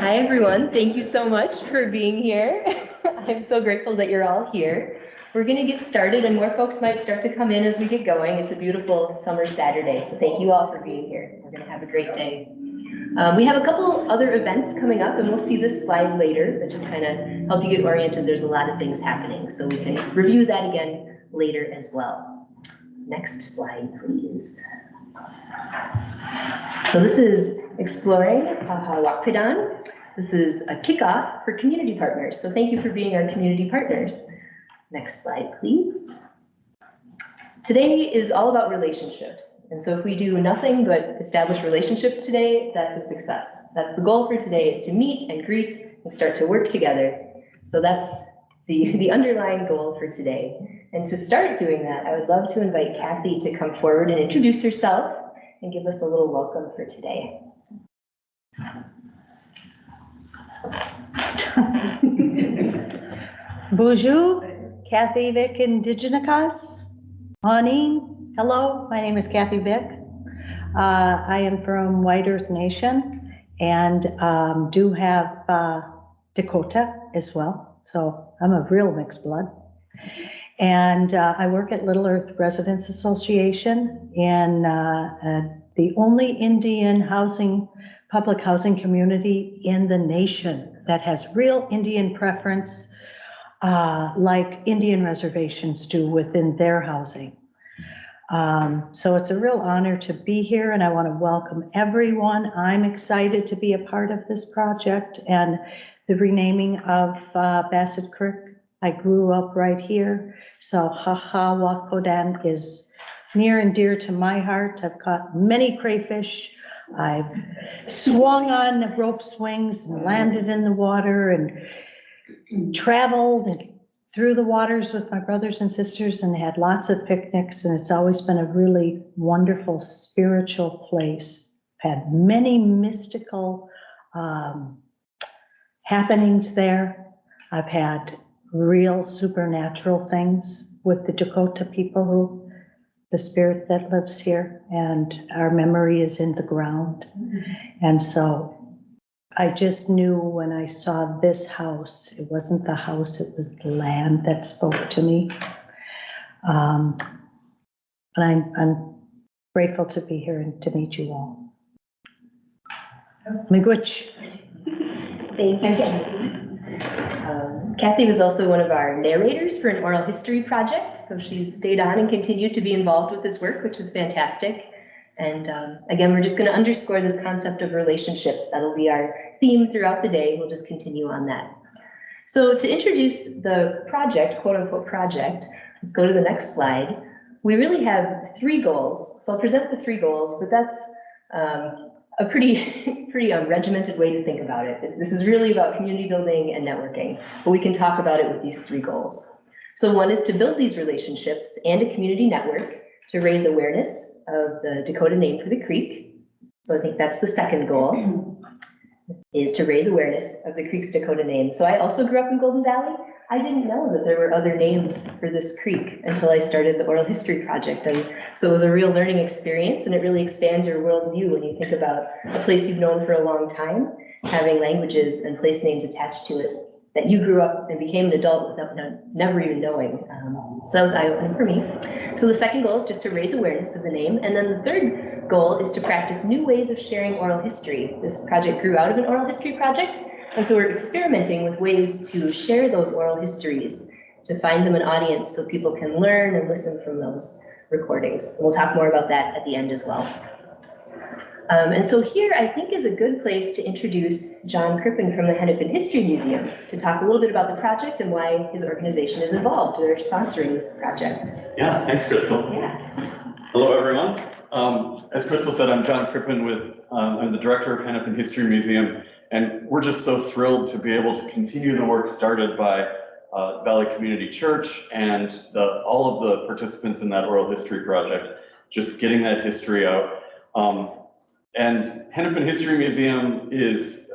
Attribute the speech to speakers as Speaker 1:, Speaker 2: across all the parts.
Speaker 1: Hi, everyone. Thank you so much for being here. I'm so grateful that you're all here. We're going to get started, and more folks might start to come in as we get going. It's a beautiful summer Saturday, so thank you all for being here. We're going to have a great day. We have a couple other events coming up, and we'll see this slide later, but just kind of help you get oriented. There's a lot of things happening, so we can review that again later as well. Next slide, please. So this is exploring Wakpadan. This is a kickoff for community partners. So thank you for being our community partners. Next slide, please. Today is all about relationships. And so if we do nothing but establish relationships today, that's a success. That's the goal for today, is to meet and greet and start to work together. So that's the underlying goal for today. And to start doing that, I would love to invite Kathy to come forward and introduce herself and give us a little welcome for today.
Speaker 2: Bonjour, Kathy Vick Indigenikas. Morning. Hello, my name is Kathy Vick. I am from White Earth Nation and do have Dakota as well. So I'm a real mixed blood. And I work at Little Earth Residents Association in the only Indian public housing community in the nation that has real Indian preference, like Indian reservations do within their housing. So it's a real honor to be here, and I want to welcome everyone. I'm excited to be a part of this project and the renaming of Bassett Creek. I grew up right here, so Wakpadan is near and dear to my heart. I've caught many crayfish. I've swung on rope swings and landed in the water and traveled and through the waters with my brothers and sisters and had lots of picnics, and it's always been a really wonderful spiritual place. I've had many mystical happenings there. I've had real supernatural things with the Dakota people, the spirit that lives here, and our memory is in the ground. And so I just knew when I saw this house, it wasn't the house, it was the land that spoke to me. And I'm grateful to be here and to meet you all. Miigwech.
Speaker 1: Thank you. Kathy was also one of our narrators for an oral history project, so she's stayed on and continued to be involved with this work, which is fantastic. And again, we're just going to underscore this concept of relationships. That'll be our theme throughout the day. We'll just continue on that. So to introduce the project, quote unquote project, let's go to the next slide. We really have 3 goals. So I'll present the 3 goals, but that's a pretty regimented way to think about it. This is really about community building and networking, but we can talk about it with these 3 goals. So one is to build these relationships and a community network to raise awareness of the Dakota name for the creek. So I think that's the second goal, is to raise awareness of the creek's Dakota name. So I also grew up in Golden Valley. I didn't know that there were other names for this creek until I started the oral history project. And so it was a real learning experience, and it really expands your worldview when you think about a place you've known for a long time, having languages and place names attached to it that you grew up and became an adult without never even knowing. So that was eye-opening for me. So the second goal is just to raise awareness of the name. And then the third goal is to practice new ways of sharing oral history. This project grew out of an oral history project. And so we're experimenting with ways to share those oral histories, to find them an audience so people can learn and listen from those recordings. And we'll talk more about that at the end as well. And so here, I think, is a good place to introduce John Crippen from the Hennepin History Museum to talk a little bit about the project and why his organization is involved. They're sponsoring this project.
Speaker 3: Yeah, thanks, Crystal.
Speaker 1: Yeah.
Speaker 3: Hello, everyone. As Crystal said, I'm John Crippen I'm the director of Hennepin History Museum, and we're just so thrilled to be able to continue the work started by Valley Community Church and all of the participants in that oral history project, just getting that history out. And Hennepin History Museum is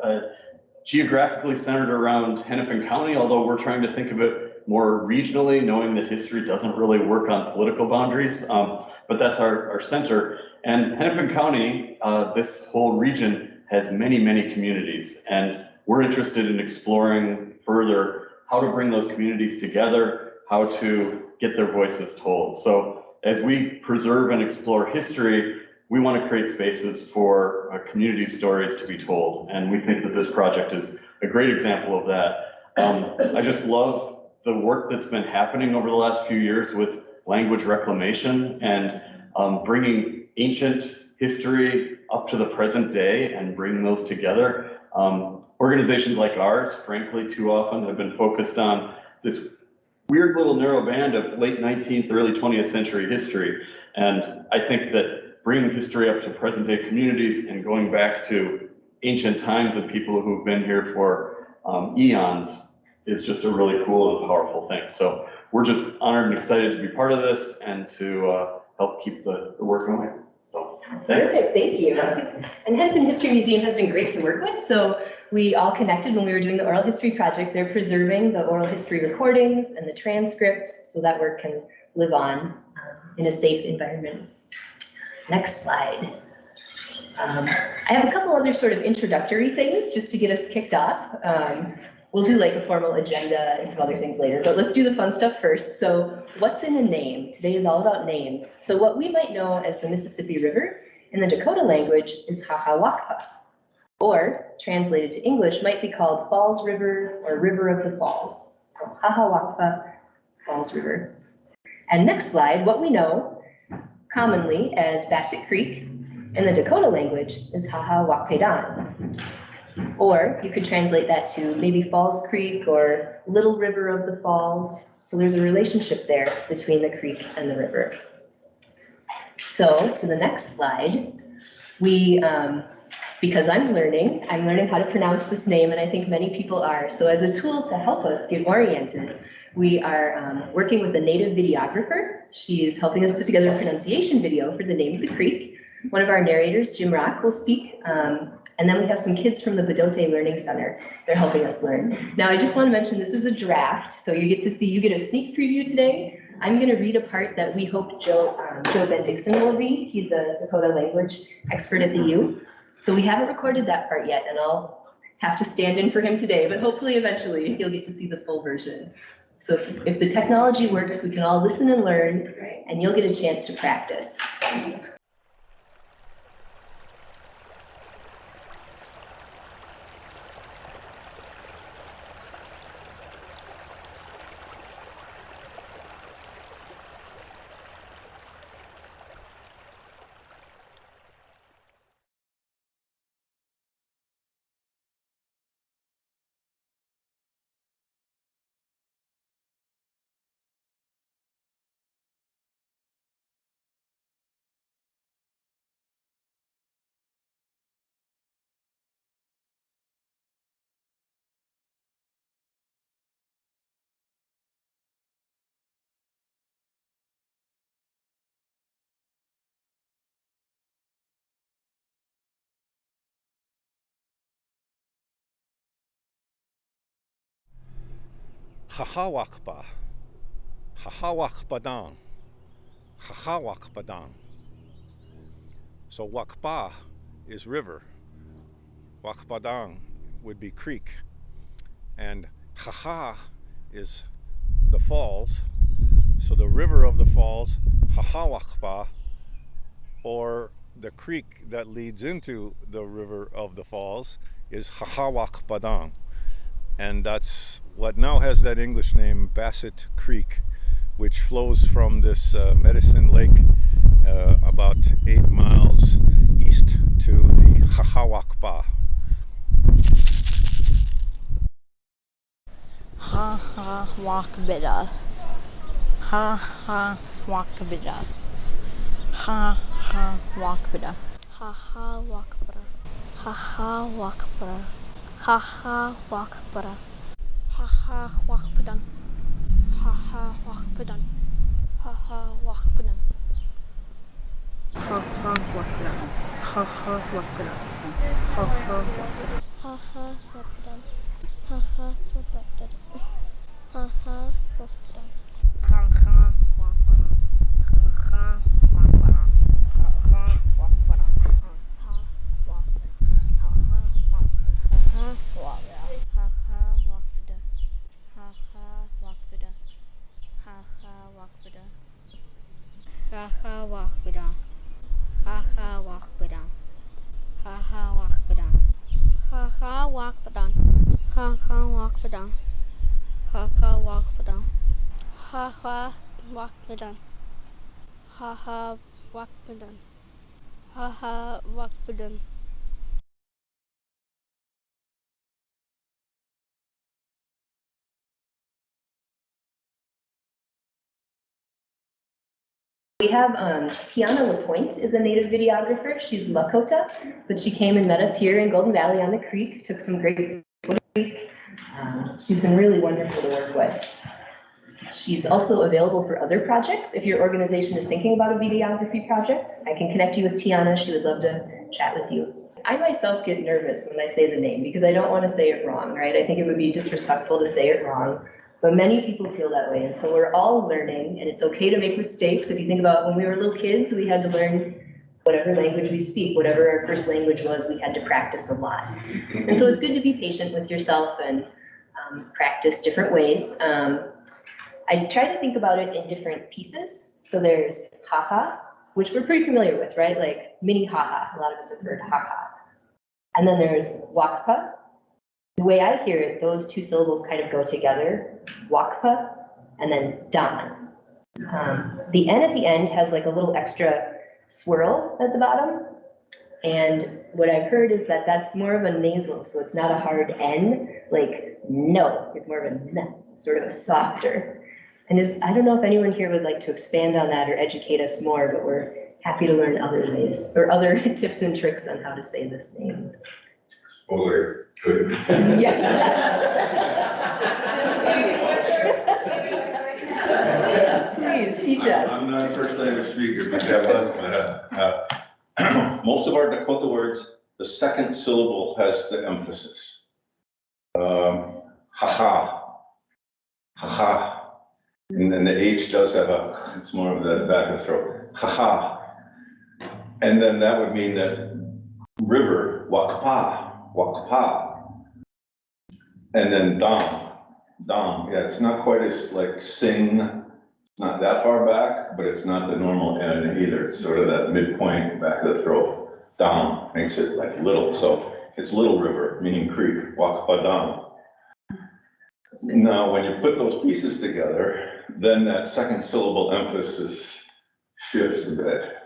Speaker 3: geographically centered around Hennepin County, although we're trying to think of it more regionally, knowing that history doesn't really work on political boundaries, but that's our center. And Hennepin County, this whole region has many, many communities. And we're interested in exploring further how to bring those communities together, how to get their voices told. So as we preserve and explore history, we want to create spaces for community stories to be told. And we think that this project is a great example of that. I just love the work that's been happening over the last few years with language reclamation and bringing ancient history up to the present day and bringing those together. Organizations like ours, frankly, too often have been focused on this weird little narrow band of late 19th, early 20th century history. And I think that bringing history up to present day communities and going back to ancient times and people who've been here for eons is just a really cool and powerful thing. So we're just honored and excited to be part of this and to help keep the work going. So thanks.
Speaker 1: Perfect, thank you. And Hennepin History Museum has been great to work with. So we all connected when we were doing the oral history project. They're preserving the oral history recordings and the transcripts so that work can live on in a safe environment. Next slide. I have a couple other sort of introductory things just to get us kicked off. We'll do like a formal agenda and some other things later, but let's do the fun stuff first. So what's in a name? Today is all about names. So what we might know as the Mississippi River in the Dakota language is Wakpa, or translated to English might be called Falls River or River of the Falls. So Wakpa, Falls River. And next slide, what we know commonly as Bassett Creek in the Dakota language is Wakpadan. Or you could translate that to maybe Falls Creek or Little River of the Falls. So there's a relationship there between the creek and the river. So to the next slide, because I'm learning how to pronounce this name, and I think many people are. So as a tool to help us get oriented, we are working with a native videographer. She's helping us put together a pronunciation video for the name of the creek. One of our narrators, Jim Rock, will speak. And then we have some kids from the Bedote Learning Center. They're helping us learn. Now, I just want to mention this is a draft, so you get a sneak preview today. I'm going to read a part that we hope Joe Ben-Dixon will read. He's a Dakota language expert at the U. So we haven't recorded that part yet, and I'll have to stand in for him today, but hopefully eventually you'll get to see the full version. So if the technology works, we can all listen and learn, and you'll get a chance to practice.
Speaker 4: Wakpa, Wakpadan, Wakpadan. So Wakpa is river, Wakpadan would be creek, and is the falls. So the river of the falls, Wakpa, or the creek that leads into the river of the falls is Wakpadan. And that's what now has that English name, Bassett Creek, which flows from this Medicine Lake about 8 miles east to the Wakpa.
Speaker 5: Wakbida. Wakbida. Wakbida. Wakbida. Wakbida. Wakbida. Wakpadan. Wakpadan. Wakpadan. Wakpadan. Haha Wakpadan. Haha Wakpadan. Haha Wakpadan. Haha Wakpadan. Haha Wakpadan.
Speaker 1: We have Tiana Lapointe is a native videographer. She's Lakota, but she came and met us here in Golden Valley on the creek, took some great photos. She's been really wonderful to work with. She's also available for other projects. If your organization is thinking about a videography project, I can connect you with Tiana. She would love to chat with you. I myself get nervous when I say the name because I don't want to say it wrong, right? I think it would be disrespectful to say it wrong. But many people feel that way, and so we're all learning, and it's okay to make mistakes. If you think about when we were little kids, we had to learn whatever language we speak, whatever our first language was, we had to practice a lot. And so it's good to be patient with yourself and practice different ways. I try to think about it in different pieces. So there's haha, which we're pretty familiar with, right? Like mini haha, a lot of us have heard haha. And then there's wakpa. The way I hear it, those two syllables kind of go together, wakpa, and then dan. The N at the end has like a little extra swirl at the bottom. And what I've heard is that that's more of a nasal, so it's not a hard N, like no, it's more of a N, sort of a softer. And I don't know if anyone here would like to expand on that or educate us more, but we're happy to learn other ways or other tips and tricks on how to say this name.
Speaker 6: Good.
Speaker 1: Yeah. Please teach us.
Speaker 6: I'm not a first language speaker, but that was, but most of our Dakota words, the second syllable has the emphasis. Ha-ha, ha-ha. And then the H does have it's more of the back of the throat. Ha-ha. And then that would mean that river, wakpa, wakpa. And then dam, yeah, it's not quite as like sing, it's not that far back, but it's not the normal N either. It's sort of that midpoint back of the throat. Dam makes it like little, so it's little river, meaning creek, Wakpadan. Now, when you put those pieces together, then that second syllable emphasis shifts a bit.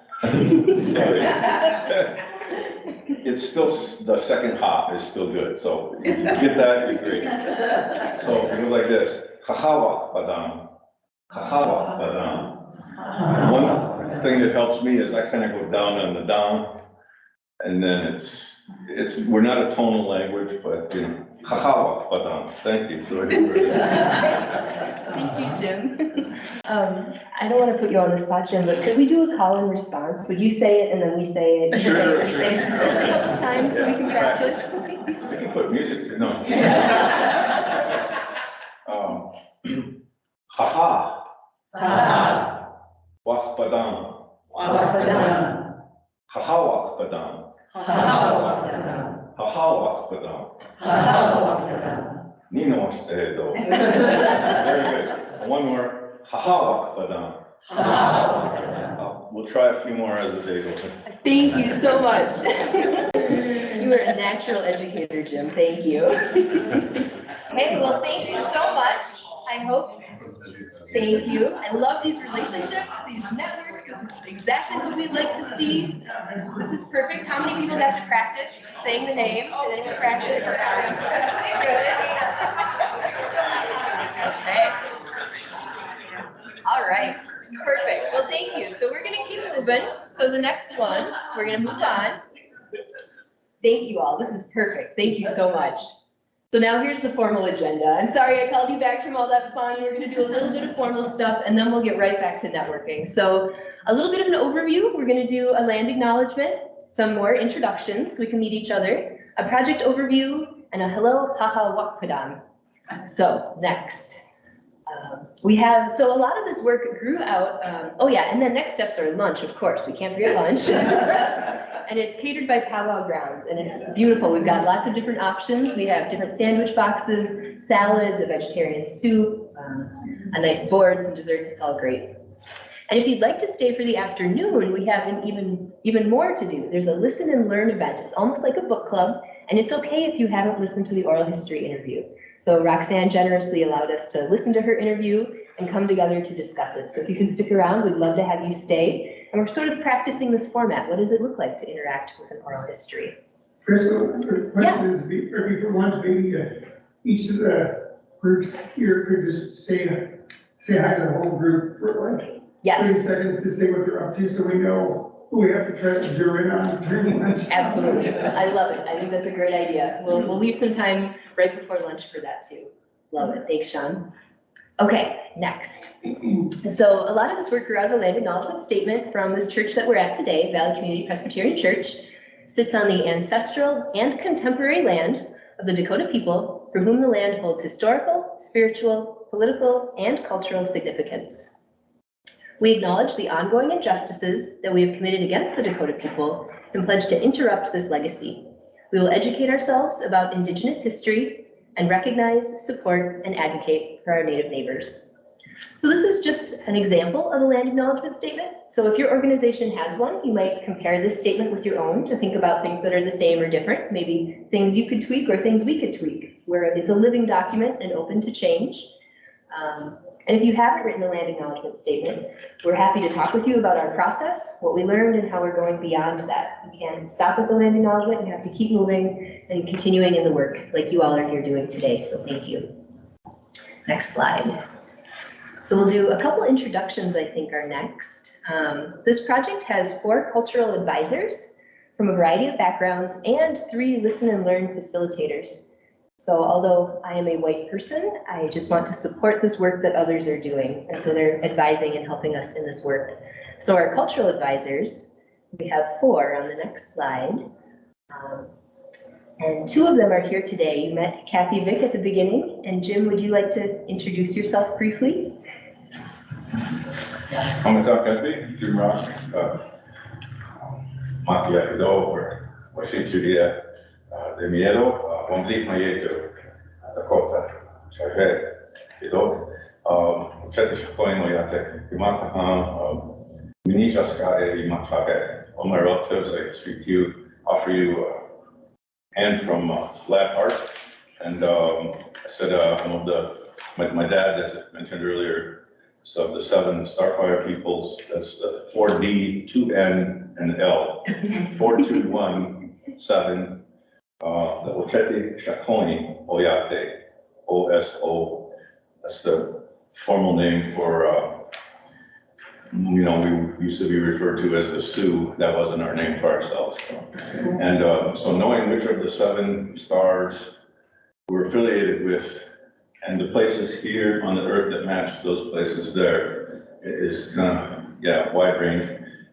Speaker 6: It's still, the second ha is still good, so if you get that, you're great. So it goes like this, haha Wakpadan, haha Wakpadan. One thing that helps me is I kind of go down on the down, and then we're not a tonal language, but you know, haha Wakpadan. Thank you. So I do
Speaker 1: Thank you, Jim. I don't want to put you on the spot, Jim, but could we do a call and response? Would you say it and then we say it?
Speaker 6: Sure,
Speaker 1: say it,
Speaker 6: sure,
Speaker 1: say it
Speaker 6: sure.
Speaker 1: a couple times so we can practice?
Speaker 6: We can put music to, no. Haha.
Speaker 1: Ha
Speaker 6: Wakpadan.
Speaker 1: Wakpadan.
Speaker 6: Haha Wakpadan.
Speaker 1: Ha
Speaker 6: Haha Wakpadan.
Speaker 1: Wakpadan.
Speaker 6: Nino do. Very good. One more. Haha Wakpadan. We'll try a few more as the day goes on.
Speaker 1: Thank you so much. You are a natural educator, Jim. Thank you. Hey, well, thank you so much. I hope. Thank you. I love these relationships, these networks. This is exactly what we'd like to see. This is perfect. How many people got to practice saying the name? Did anyone practice? Good. Okay. All right. Perfect. Well, thank you. So we're going to keep moving. So the next one, we're going to move on. Thank you all. This is perfect. Thank you so much. So now here's the formal agenda. I'm sorry I called you back from all that fun. We're going to do a little bit of formal stuff and then we'll get right back to networking. So a little bit of an overview. We're going to do a land acknowledgement, some more introductions so we can meet each other, a project overview, and a hello, haha, Wakpadan. So next. So a lot of this work grew out, oh yeah, and then next steps are lunch, of course, we can't forget lunch. And it's catered by Powwow Grounds, and it's beautiful. We've got lots of different options. We have different sandwich boxes, salads, a vegetarian soup, a nice board, some desserts, it's all great. And if you'd like to stay for the afternoon, we have even more to do. There's a listen and learn event. It's almost like a book club. And it's okay if you haven't listened to the oral history interview. So Roxanne generously allowed us to listen to her interview and come together to discuss it. So if you can stick around, we'd love to have you stay. And we're sort of practicing this format. What does it look like to interact with an oral history?
Speaker 7: Crystal, the question is, for people want maybe each of the groups here could just say hi to the whole group for like 30
Speaker 1: Yes,
Speaker 7: seconds to say what they're up to, so we know who we have to try to zero in on during lunch.
Speaker 1: absolutely. I love it. I think that's a great idea. We'll leave some time right before lunch for that too. Love it. Thanks, Sean. Okay, next. So a lot of this work grew out of a land acknowledgement statement from this church that we're at today, Valley Community Presbyterian Church. Sits on the ancestral and contemporary land of the Dakota people, for whom the land holds historical, spiritual, political, and cultural significance. We acknowledge the ongoing injustices that we have committed against the Dakota people and pledge to interrupt this legacy. We will educate ourselves about Indigenous history and recognize, support, and advocate for our Native neighbors. So this is just an example of a land acknowledgement statement. So if your organization has one, you might compare this statement with your own to think about things that are the same or different, maybe things you could tweak or things we could tweak, where it's a living document and open to change. And if you haven't written a land acknowledgement statement, we're happy to talk with you about our process, what we learned, and how we're going beyond that. We can't stop at the land acknowledgement. We have to keep moving and continuing in the work like you all are here doing today. So thank you. Next slide. So we'll do a couple introductions, I think, are next. This project has 4 cultural advisors from a variety of backgrounds and 3 listen and learn facilitators. So although I am a white person, I just want to support this work that others are doing. And so they're advising and helping us in this work. So our cultural advisors, we have 4 on the next slide. And 2 of them are here today. You met Kathy Vick at the beginning. And Jim, would you like to introduce yourself briefly?
Speaker 6: Kathy, Jim Rock, Makia Ido, or Washinchuria, de Miedo, Wambli Mayeto, Dakota, Chave, Ido, Chetish Coin Oyate, Imataha, Minijaska, Imatave. All my relatives, I speak to you, offer you a hand from Lab Art. And I said, my dad, as I mentioned earlier, so the 7 Starfire peoples, that's the 4D, 2N, and L. 4, 2, 1, 7. The Ocheti Shakoni Oyate, OSO. That's the formal name for, we used to be referred to as the Sioux. That wasn't our name for ourselves. And so knowing which of the 7 stars we're affiliated with, and the places here on the earth that match those places there is kind of, wide range.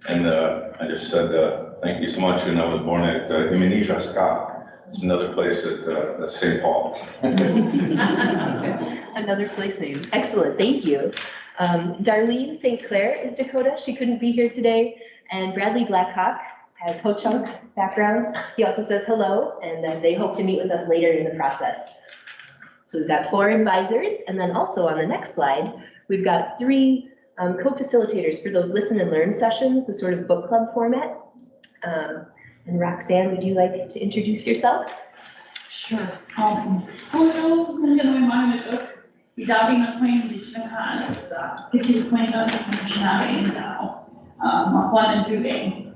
Speaker 6: And I just said, thank you so much. And I was born at Iminijaska. It's another place at St. Paul.
Speaker 1: Another place name. Excellent, thank you. Darlene St. Clair is Dakota. She couldn't be here today. And Bradley Blackhawk has Ho-Chunk background. He also says hello, and they hope to meet with us later in the process. So we've got 4 advisors, and then also on the next slide, we've got 3 co-facilitators for those listen and learn sessions, the sort of book club format. And Roxanne, would you like to introduce yourself?
Speaker 8: Sure. Also, magandang umaga. Idabing ang kwento ni Sinahan sa kitchen kwento ng Sinahan now. Wakpadan today.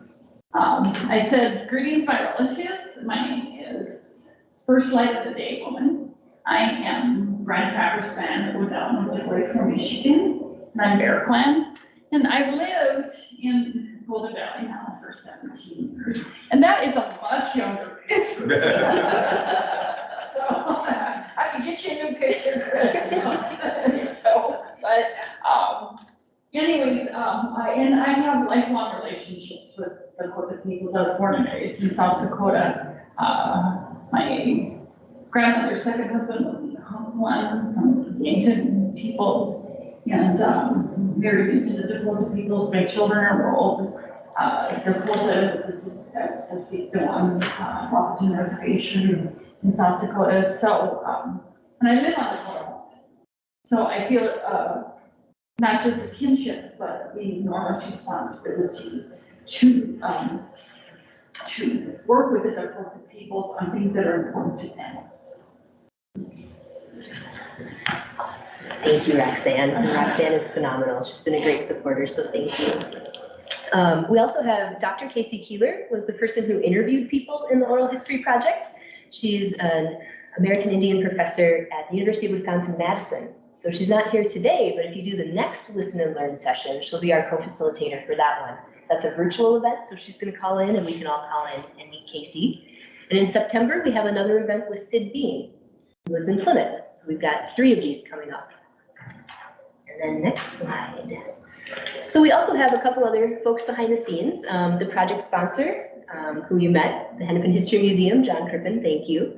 Speaker 8: I said, greetings, my relatives. My name is First Light of the Day Woman. I am Brian Travers fan with Ojibwe from Michigan, and I'm Bear Clan. And I've lived in Golden Valley now for 17 years. And that is a much younger picture. So I can get you a new picture, Chris. Anyways, I have lifelong relationships with the Dakota peoples. I was born and raised in South Dakota. My grandmother's second husband was one from the ancient peoples, and married into the Dakota peoples. My children are old. Dakota, this is Sasika, Wakpadan Reservation in South Dakota. So, and I live on the border. So I feel not just a kinship, but the enormous responsibility to to work with the different peoples on things that are important to them.
Speaker 1: Thank you, Roxanne. And Roxanne is phenomenal. She's been a great supporter, so thank you. We also have Dr. Casey Keeler, was the person who interviewed people in the Oral History Project. She's an American Indian professor at the University of Wisconsin-Madison. So she's not here today, but if you do the next Listen and Learn session, she'll be our co-facilitator for that one. That's a virtual event, so she's going to call in and we can all call in and meet Casey. And in September, we have another event with Sid Bean, who lives in Plymouth. So we've got 3 of these coming up. And then next slide. So we also have a couple other folks behind the scenes. The project sponsor, who you met, the Hennepin History Museum, John Crippen, thank you.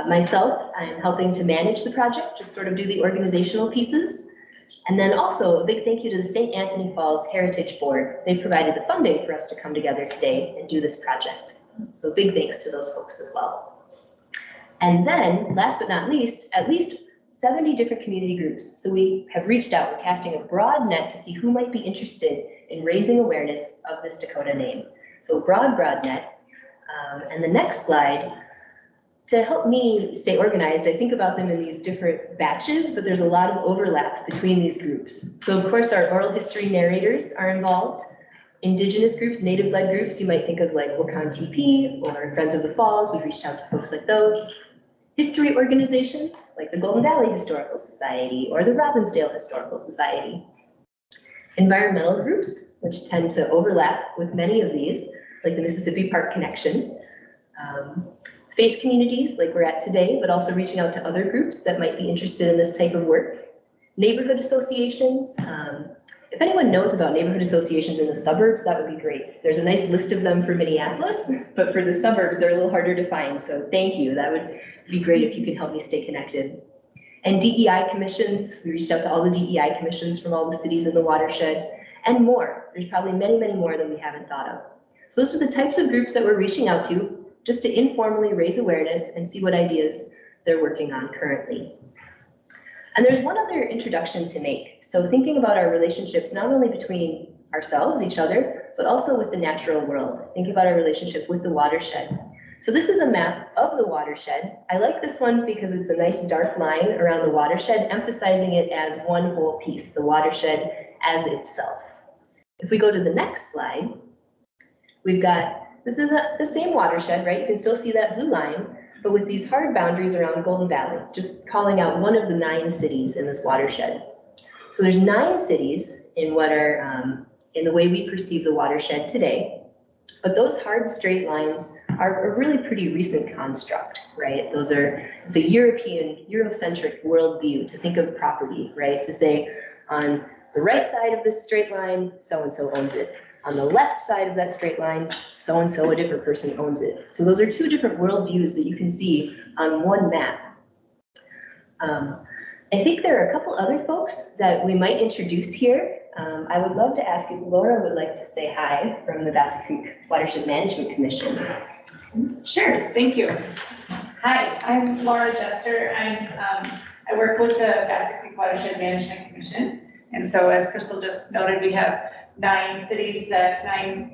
Speaker 1: Myself, I'm helping to manage the project, just sort of do the organizational pieces. And then also a big thank you to the St. Anthony Falls Heritage Board. They provided the funding for us to come together today and do this project. So big thanks to those folks as well. And then last but not least, at least 70 different community groups. So we have reached out, we're casting a broad net to see who might be interested in raising awareness of this Dakota name. So broad net. And the next slide, to help me stay organized, I think about them in these different batches, but there's a lot of overlap between these groups. So of course our oral history narrators are involved. Indigenous groups, native-led groups, you might think of like Wakan TP or Friends of the Falls. We've reached out to folks like those. History organizations like the Golden Valley Historical Society or the Robbinsdale Historical Society. Environmental groups, which tend to overlap with many of these, like the Mississippi Park Connection. Faith communities like we're at today, but also reaching out to other groups that might be interested in this type of work. Neighborhood associations. If anyone knows about neighborhood associations in the suburbs, that would be great. There's a nice list of them for Minneapolis, but for the suburbs, they're a little harder to find. So thank you. That would be great if you could help me stay connected. And DEI commissions. We reached out to all the DEI commissions from all the cities in the watershed and more. There's probably many, many more that we haven't thought of. So those are the types of groups that we're reaching out to just to informally raise awareness and see what ideas they're working on currently. And there's one other introduction to make. So thinking about our relationships, not only between ourselves, each other, but also with the natural world. Thinking about our relationship with the watershed. So this is a map of the watershed. I like this one because it's a nice dark line around the watershed, emphasizing it as one whole piece, the watershed as itself. If we go to the next slide, we've got, this is the same watershed, right? You can still see that blue line, but with these hard boundaries around Golden Valley, just calling out one of the 9 cities in this watershed. So there's 9 cities in what are, in the way we perceive the watershed today, but those hard straight lines are a really pretty recent construct, right? It's a European, Eurocentric worldview to think of property, right? To say on the right side of this straight line, so-and-so owns it. On the left side of that straight line, so-and-so, a different person owns it. So those are 2 different worldviews that you can see on one map. I think there are a couple other folks that we might introduce here. I would love to ask if Laura would like to say hi from the Bassett Creek Watershed Management Commission.
Speaker 9: Sure, thank you. Hi, I'm Laura Jester. I work with the Bassett Creek Watershed Management Commission. And so as Crystal just noted, we have 9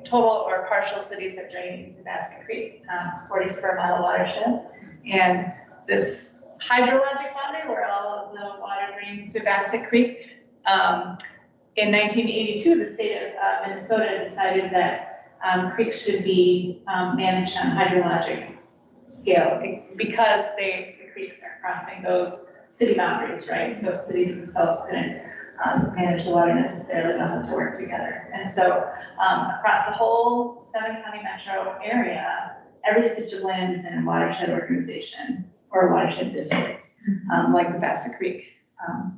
Speaker 9: total or partial cities that drain into Bassett Creek. It's 40 square mile watershed. And this hydrologic boundary where all of the water drains to Bassett Creek, in 1982, the state of Minnesota decided that creeks should be managed on hydrologic scale. It's because the creeks are crossing those city boundaries, right? So cities themselves couldn't manage the water necessarily, don't have to work together. And so across the whole 7-county metro area, every stitch of land is in a watershed organization or a watershed district, like the Bassett Creek.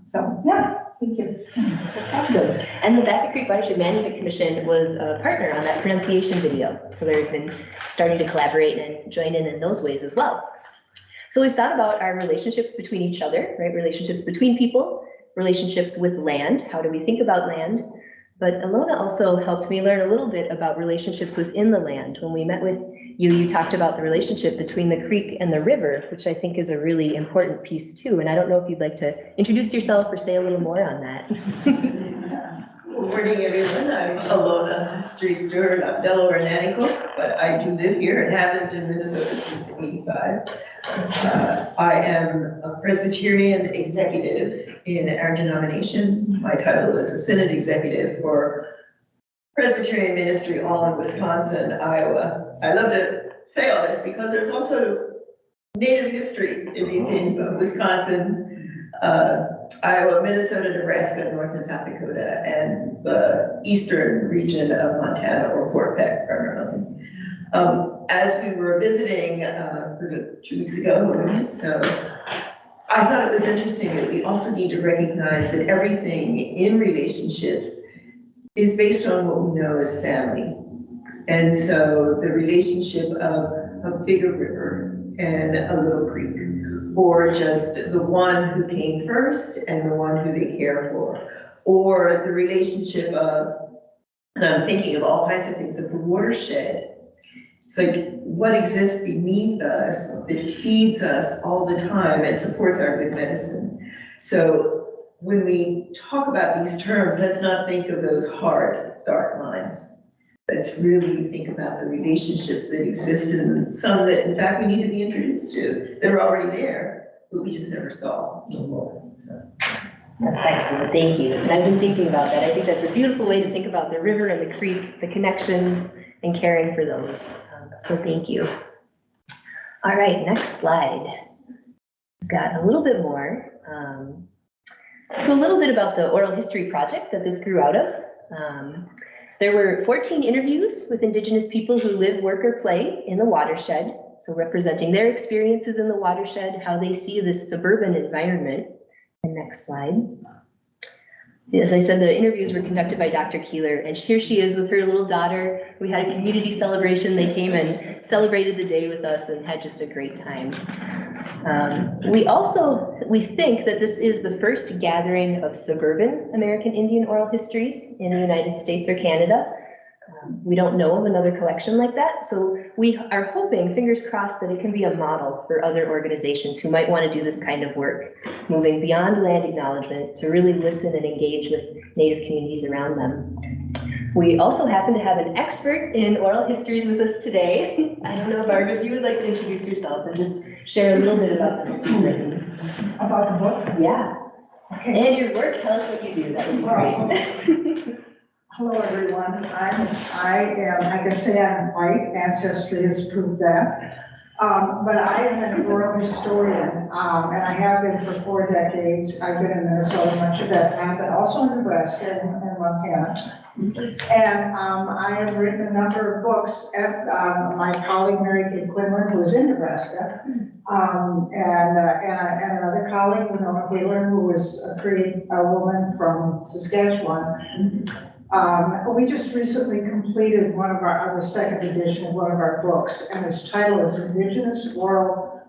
Speaker 9: So yeah, thank you.
Speaker 1: Awesome. And the Bassett Creek Watershed Management Commission was a partner on that pronunciation video. So they've been starting to collaborate and join in those ways as well. So we've thought about our relationships between each other, right? Relationships between people, relationships with land. How do we think about land? But Alona also helped me learn a little bit about relationships within the land. When we met with you, you talked about the relationship between the creek and the river, which I think is a really important piece too. And I don't know if you'd like to introduce yourself or say a little more on that.
Speaker 10: Good morning, everyone. I'm Alona Street Stewart. I'm Delaware nanny cook, but I do live here and have lived in Minnesota since '85. I am a Presbyterian executive in our denomination. My title is a Synod Executive for Presbyterian Ministry all in Wisconsin, Iowa. I love to say all this because there's also Native history in these things, but Wisconsin, Iowa, Minnesota, Nebraska, North and South Dakota, and the eastern region of Montana, or Fort Peck primarily. As we were visiting, was it 2 weeks ago? So I thought it was interesting that we also need to recognize that everything in relationships is based on what we know as family. And so the relationship of a bigger river and a little creek, or just the one who came first and the one who they care for, or the relationship of, and I'm thinking of all kinds of things, of the watershed. It's like what exists beneath us that feeds us all the time and supports our good medicine. So when we talk about these terms, let's not think of those hard, dark lines. Let's really think about the relationships that exist, and some that in fact we need to be introduced to. They're already there, but we just never saw no more. So.
Speaker 1: That's excellent, thank you. And I've been thinking about that. I think that's a beautiful way to think about the river and the creek, the connections, and caring for those. So thank you. All right, next slide. We've got a little bit more. So a little bit about the oral history project that this grew out of. There were 14 interviews with Indigenous people who live, work, or play in the watershed. So representing their experiences in the watershed, how they see this suburban environment. And next slide. As I said, the interviews were conducted by Dr. Keeler, and here she is with her little daughter. We had a community celebration. They came and celebrated the day with us and had just a great time. We think that this is the first gathering of suburban American Indian oral histories in the United States or Canada. We don't know of another collection like that, so we are hoping, fingers crossed, that it can be a model for other organizations who might want to do this kind of work, moving beyond land acknowledgement to really listen and engage with Native communities around them. We also happen to have an expert in oral histories with us today. I don't know, Barb, if you would like to introduce yourself and just share a little bit about the book you've written.
Speaker 11: About the book?
Speaker 1: Yeah.
Speaker 11: Okay.
Speaker 1: And your work, tell us what you do, that would be great.
Speaker 11: Hello, everyone. I can say I'm white, ancestry has proved that. But I am an oral historian, and I have been for 4 decades. I've been in Minnesota much of that time, but also in Nebraska and Montana. And I have written a number of books. And my colleague Mary Kay Quinlan, who is in Nebraska, and another colleague, Winona Wheeler, who is a Cree woman from Saskatchewan. We just recently completed the second edition of one of our books, and its title is Indigenous Oral,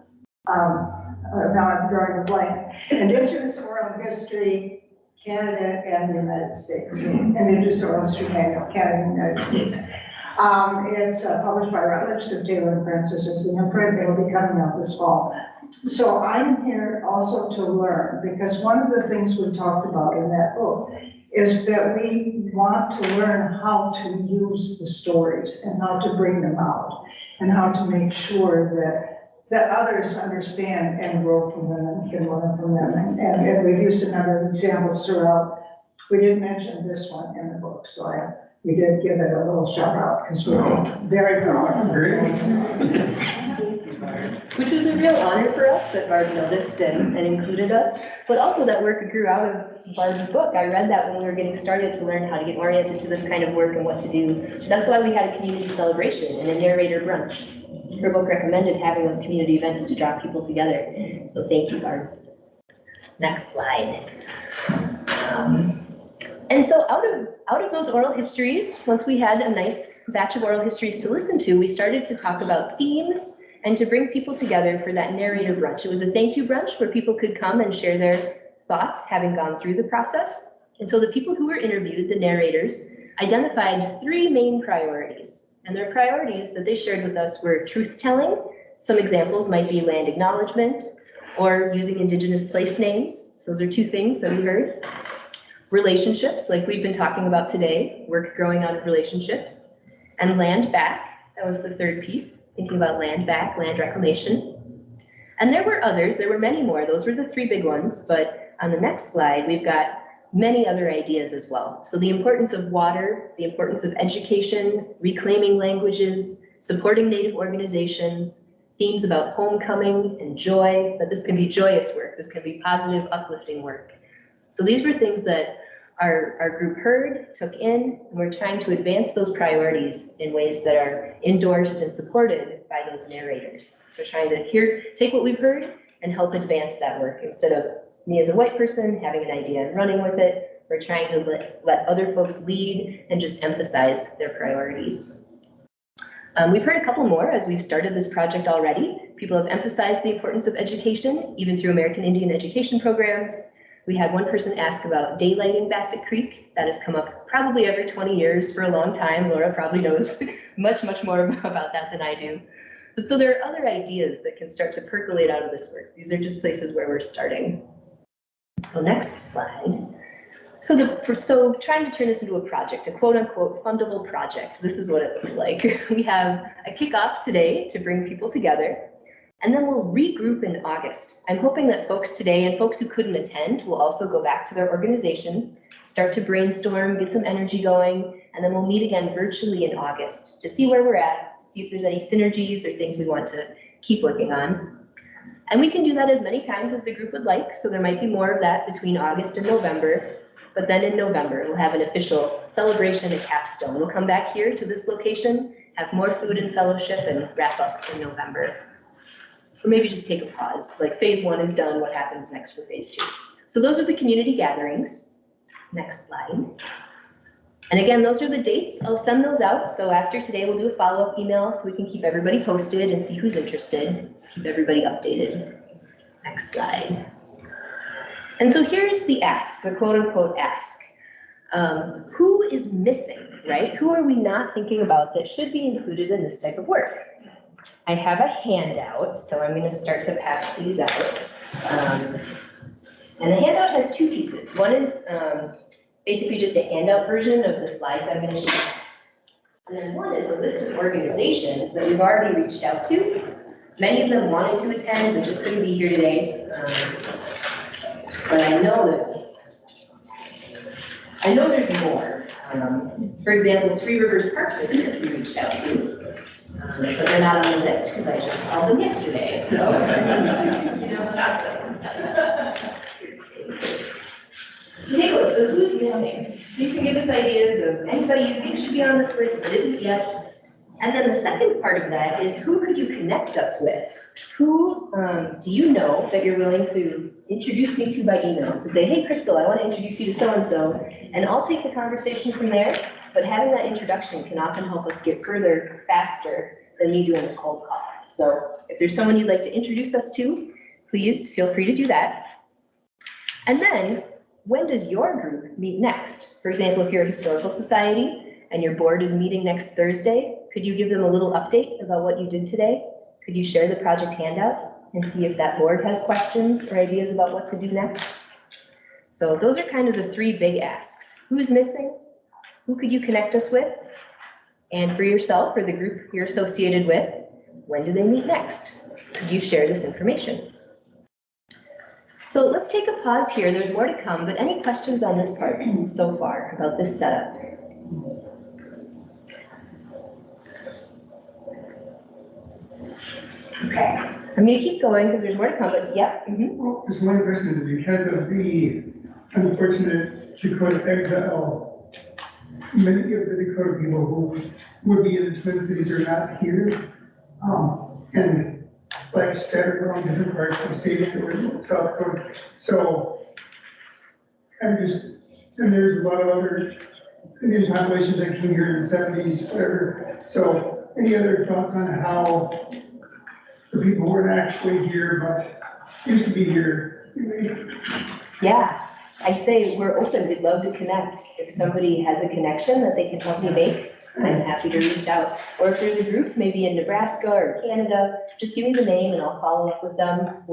Speaker 11: now I'm drawing a blank, Indigenous Oral History, Canada and the United States. Indigenous Oral History Manual, Canada and the United States. It's published by Routledge, so Taylor and Francis is the imprint. It'll be coming out this fall. So I'm here also to learn, because one of the things we talked about in that book is that we want to learn how to use the stories and how to bring them out and how to make sure that others understand and grow from them and can learn from them. And we've used a number of examples throughout. We didn't mention this one in the book, so we did give it a little shout out because we're very proud of it.
Speaker 1: Which was a real honor for us that Barb noticed and included us, but also that work grew out of Barb's book. I read that when we were getting started to learn how to get oriented to this kind of work and what to do. That's why we had a community celebration and a narrator brunch. Her book recommended having those community events to draw people together. So thank you, Barb. Next slide. And so out of those oral histories, once we had a nice batch of oral histories to listen to, we started to talk about themes and to bring people together for that narrator brunch. It was a thank you brunch where people could come and share their thoughts, having gone through the process. And so the people who were interviewed, the narrators, identified 3 main priorities. And their priorities that they shared with us were truth-telling. Some examples might be land acknowledgement or using Indigenous place names. So those are 2 things that we heard. relationships, like we've been talking about today, work growing out of relationships, and land back. That was the third piece, thinking about land back, land reclamation. And there were others, there were many more. Those were the three big ones, but on the next slide, we've got many other ideas as well. So the importance of water, the importance of education, reclaiming languages, supporting Native organizations, themes about homecoming and joy, that this can be joyous work, this can be positive, uplifting work. So these were things that our group heard, took in, and we're trying to advance those priorities in ways that are endorsed and supported by those narrators. So we're trying to take what we've heard and help advance that work. Instead of me as a white person having an idea and running with it, we're trying to let other folks lead and just emphasize their priorities. We've heard a couple more as we've started this project already. People have emphasized the importance of education, even through American Indian education programs. We had one person ask about daylighting Bassett Creek. That has come up probably every 20 years for a long time. Laura probably knows much more about that than I do. But so there are other ideas that can start to percolate out of this work. These are just places where we're starting. So next slide. So trying to turn this into a project, a quote unquote fundable project. This is what it looks like. We have a kickoff today to bring people together. And then we'll regroup in August. I'm hoping that folks today and folks who couldn't attend will also go back to their organizations, start to brainstorm, get some energy going, and then we'll meet again virtually in August to see where we're at, to see if there's any synergies or things we want to keep working on. And we can do that as many times as the group would like, so there might be more of that between August and November. But then in November, we'll have an official celebration at Capstone. We'll come back here to this location, have more food and fellowship, and wrap up in November. Or maybe just take a pause, like phase 1 is done, what happens next for phase 2? So those are the community gatherings. Next slide. And again, those are the dates. I'll send those out. So after today, we'll do a follow-up email so we can keep everybody posted and see who's interested, keep everybody updated. Next slide. And so here's the ask, the quote unquote ask. Who is missing, right? Who are we not thinking about that should be included in this type of work? I have a handout, so I'm going to start to pass these out. And the handout has two pieces. One is basically just a handout version of the slides I'm going to share next. And then one is a list of organizations that we've already reached out to. Many of them wanted to attend, but just couldn't be here today. But I know there's more. For example, Three Rivers Park District we reached out to. But they're not on the list because I just called them yesterday, so you know about this. So take a look, so who's missing? So you can give us ideas of anybody you think should be on this list but isn't yet. And then the second part of that is who could you connect us with? Who do you know that you're willing to introduce me to by email to say, hey, Crystal, I want to introduce you to so-and-so, and I'll take the conversation from there. But having that introduction can often help us get further faster than me doing a cold call. So if there's someone you'd like to introduce us to, please feel free to do that. And then, when does your group meet next? For example, if you're a historical society and your board is meeting next Thursday, could you give them a little update about what you did today? Could you share the project handout and see if that board has questions or ideas about what to do next? So those are kind of the three big asks. Who's missing? Who could you connect us with? And for yourself or the group you're associated with, when do they meet next? Could you share this information? So let's take a pause here. There's more to come, but any questions on this part so far about this setup? Okay, I'm going to keep going because there's more to come, but yeah.
Speaker 7: Well, just one question is because of the unfortunate Dakota exile, many of the Dakota people who would be in the Twin Cities are not here. And like scattered around different parts of the state or South Dakota. So and there's a lot of other Indian populations that came here in the 70s, whatever. So any other thoughts on how the people who weren't actually here but used to be here?
Speaker 1: Yeah, I'd say we're open. We'd love to connect. If somebody has a connection that they can help me make, I'm happy to reach out. Or if there's a group maybe in Nebraska or Canada, just give me the name and I'll follow up with them.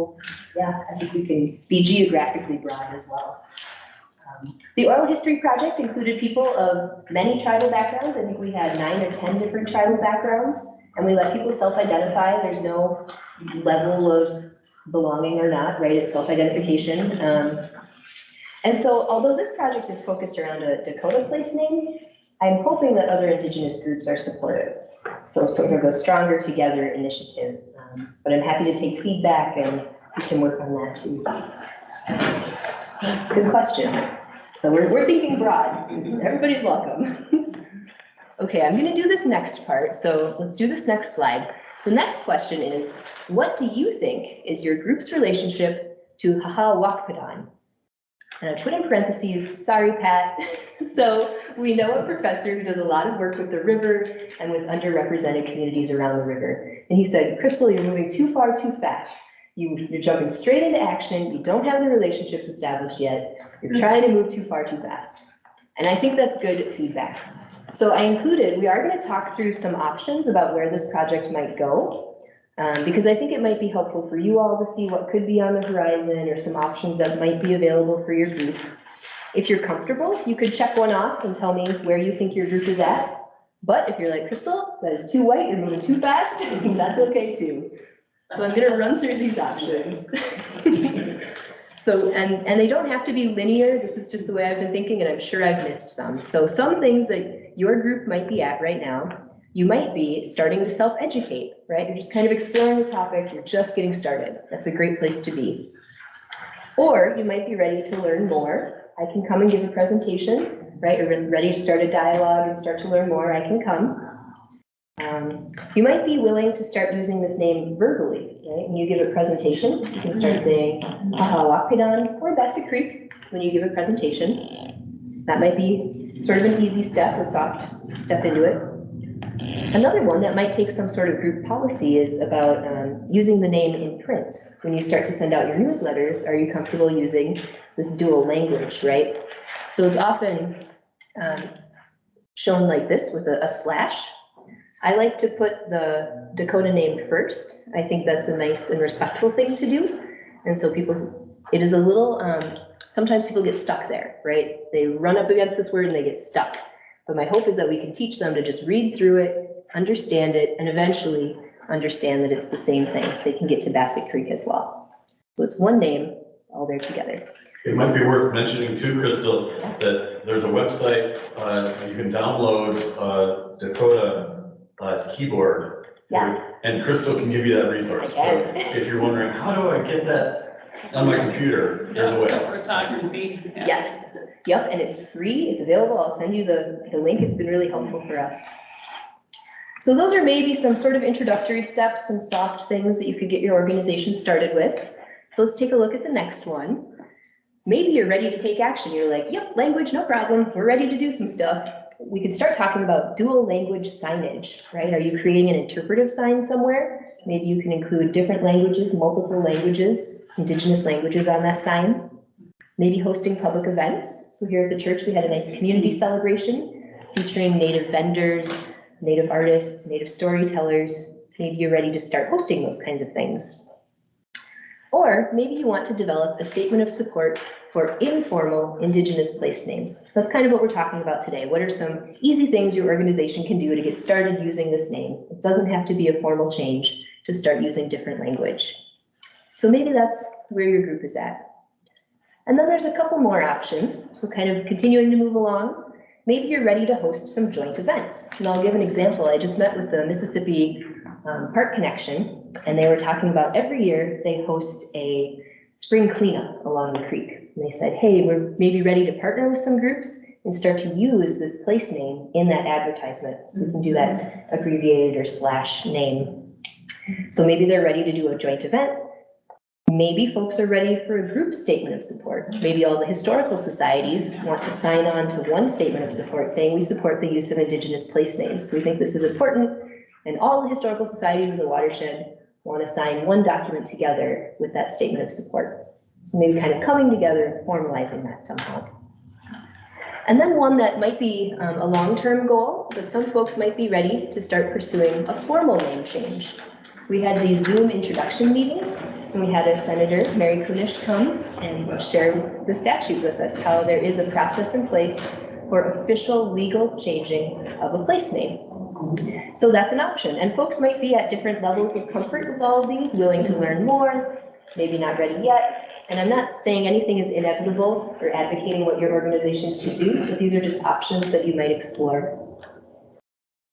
Speaker 1: Yeah, I think we can be geographically broad as well. The oral history project included people of many tribal backgrounds. I think we had 9 or 10 different tribal backgrounds, and we let people self-identify. There's no level of belonging or not, right? It's self-identification. And so although this project is focused around a Dakota place name, I'm hoping that other Indigenous groups are supportive. So sort of a stronger together initiative. But I'm happy to take feedback and we can work on that too. Good question. So we're thinking broad. Everybody's welcome. Okay, I'm gonna do this next part. So let's do this next slide. The next question is, what do you think is your group's relationship to Haha Wakpadan? And I put in parentheses, sorry, Pat. So we know a professor who does a lot of work with the river and with underrepresented communities around the river. And he said, Crystal, you're moving too far too fast. You're jumping straight into action. You don't have the relationships established yet. You're trying to move too far too fast. And I think that's good feedback. So I included, we are going to talk through some options about where this project might go. Because I think it might be helpful for you all to see what could be on the horizon or some options that might be available for your group. If you're comfortable, you could check one off and tell me where you think your group is at. But if you're like, Crystal, that is too white, you're moving too fast, that's okay too. So I'm gonna run through these options. So, and they don't have to be linear. This is just the way I've been thinking, and I'm sure I've missed some. So some things that your group might be at right now, you might be starting to self-educate, right? You're just kind of exploring the topic, you're just getting started. That's a great place to be. Or you might be ready to learn more. I can come and give a presentation, right? You're ready to start a dialogue and start to learn more, I can come. You might be willing to start using this name verbally, right? When you give a presentation, you can start saying Haha Wakpadan or Bassett Creek when you give a presentation. That might be sort of an easy step, a soft step into it. Another one that might take some sort of group policy is about using the name in print. When you start to send out your newsletters, are you comfortable using this dual language, right? So it's often shown like this with a slash. I like to put the Dakota name first. I think that's a nice and respectful thing to do. And so it is a little, sometimes people get stuck there, right? They run up against this word and they get stuck. But my hope is that we can teach them to just read through it, understand it, and eventually understand that it's the same thing. They can get to Bassett Creek as well. So it's one name, all there together.
Speaker 3: It might be worth mentioning too, Crystal, that there's a website, you can download Dakota keyboard.
Speaker 1: Yes.
Speaker 3: And Crystal can give you that resource. So if you're wondering, how do I get that on my computer? There's a way.
Speaker 8: Orthography. Yeah.
Speaker 1: Yes. Yep, and it's free, it's available. I'll send you the link. It's been really helpful for us. So those are maybe some sort of introductory steps, some soft things that you could get your organization started with. So let's take a look at the next one. Maybe you're ready to take action. You're like, yep, language, no problem. We're ready to do some stuff. We could start talking about dual language signage, right? Are you creating an interpretive sign somewhere? Maybe you can include different languages, multiple languages, Indigenous languages on that sign. Maybe hosting public events. So here at the church, we had a nice community celebration featuring Native vendors, Native artists, Native storytellers. Maybe you're ready to start hosting those kinds of things. Or maybe you want to develop a statement of support for informal Indigenous place names. That's kind of what we're talking about today. What are some easy things your organization can do to get started using this name? It doesn't have to be a formal change to start using different language. So maybe that's where your group is at. And then there's a couple more options. So kind of continuing to move along. Maybe you're ready to host some joint events. And I'll give an example. I just met with the Mississippi Park Connection, and they were talking about every year they host a spring cleanup along the creek. And they said, hey, we're maybe ready to partner with some groups and start to use this place name in that advertisement. So we can do that abbreviated or slash name. So maybe they're ready to do a joint event. Maybe folks are ready for a group statement of support. Maybe all the historical societies want to sign on to one statement of support saying we support the use of Indigenous place names. We think this is important, and all the historical societies in the watershed want to sign one document together with that statement of support. So maybe kind of coming together and formalizing that somehow. And then one that might be a long-term goal, but some folks might be ready to start pursuing a formal name change. We had these Zoom introduction meetings, And we had a Senator, Mary Kunish, come and share the statute with us, how there is a process in place for official legal changing of a place name. So that's an option, and folks might be at different levels of comfort with all of these, willing to learn more, maybe not ready yet. And I'm not saying anything is inevitable or advocating what your organization should do, but these are just options that you might explore.